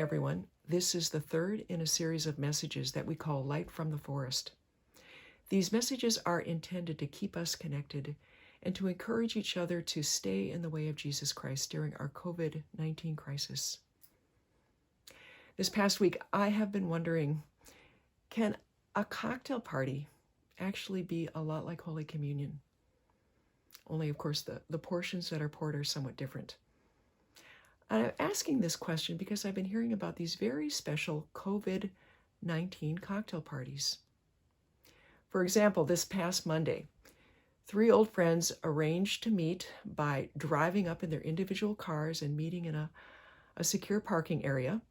everyone. This is the third in a series of messages that we call Light from the Forest. These messages are intended to keep us connected and to encourage each other to stay in the way of Jesus Christ during our COVID-19 crisis. This past week, I have been wondering, can a cocktail party actually be a lot like Holy Communion? Only, of course, the portions that are poured are somewhat different. I'm asking this question because I've been hearing about these very special COVID-19 cocktail parties. For example, this past Monday, 3 old friends arranged to meet by driving up in their individual cars and meeting in a secure parking area.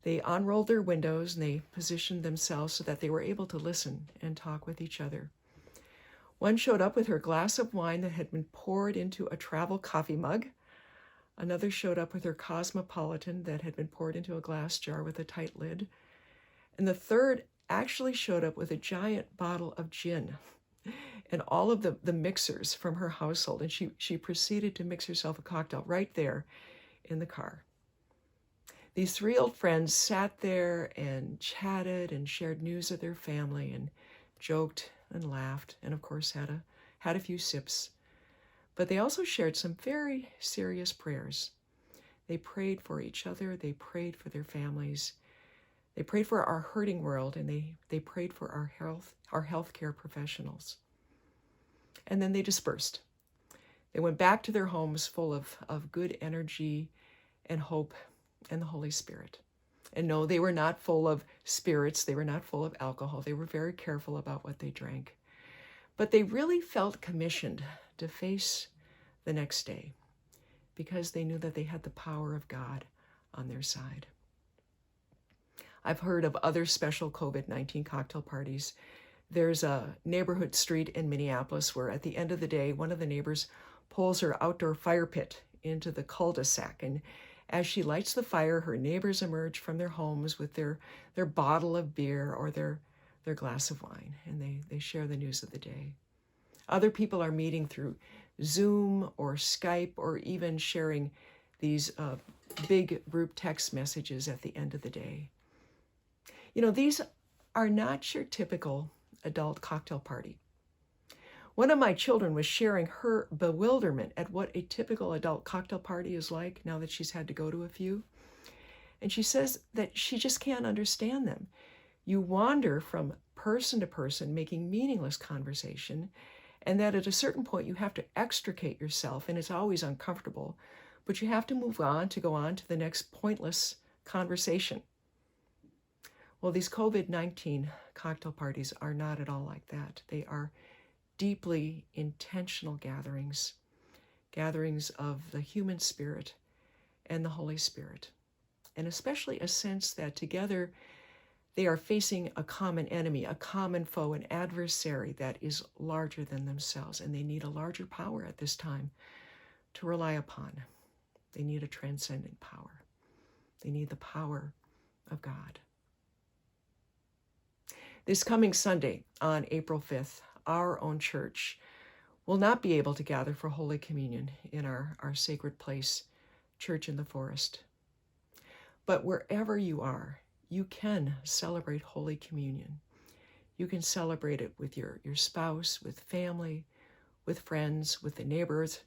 They unrolled their windows and they positioned themselves so that they were able to listen and talk with each other. One showed up with her glass of wine that had been poured into a travel coffee mug. Another showed up with her Cosmopolitan that had been poured into a glass jar with a tight lid. And the third actually showed up with a giant bottle of gin and all of the mixers from her household. And she proceeded to mix herself a cocktail right there in the car. These 3 old friends sat there and chatted and shared news of their family and joked and laughed and, of course, had a few sips. But they also shared some very serious prayers. They prayed for each other. They prayed for their families. They prayed for our hurting world, and they prayed for our healthcare professionals. And then they dispersed. They went back to their homes full of good energy and hope and the Holy Spirit. And no, they were not full of spirits. They were not full of alcohol. They were very careful about what they drank. But they really felt commissioned to face the next day because they knew that they had the power of God on their side. I've heard of other special COVID-19 cocktail parties. There's a neighborhood street in Minneapolis where at the end of the day, one of the neighbors pulls her outdoor fire pit into the cul-de-sac. And as she lights the fire, her neighbors emerge from their homes with their bottle of beer or their glass of wine, and they share the news of the day. Other people are meeting through Zoom or Skype or even sharing these big group text messages at the end of the day. You know, these are not your typical adult cocktail party. One of my children was sharing her bewilderment at what a typical adult cocktail party is like now that she's had to go to a few. And she says that she just can't understand them. You wander from person to person, making meaningless conversation, and that at a certain point you have to extricate yourself, and it's always uncomfortable, but you have to move on to go on to the next pointless conversation. Well, these COVID-19 cocktail parties are not at all like that. They are deeply intentional gatherings of the human spirit and the Holy Spirit, and especially a sense that together they are facing a common enemy, a common foe, an adversary that is larger than themselves, and they need a larger power at this time to rely upon. They need a transcendent power. They need the power of God. This coming Sunday, on April 5th, our own church will not be able to gather for Holy Communion in our sacred place, Church in the Forest. But wherever you are, you can celebrate Holy Communion. You can celebrate it with your spouse, with family, with friends, with the neighbors,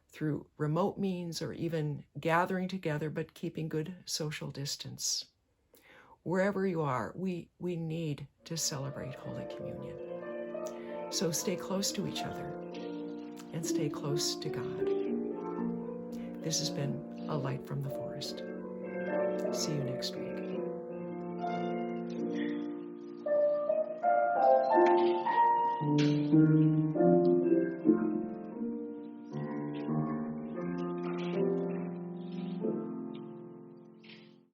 through remote means or even gathering together but keeping good social distance. Wherever you are, we need to celebrate Holy Communion. So stay close to each other and stay close to God. This has been A Light from the Forest. See you next week.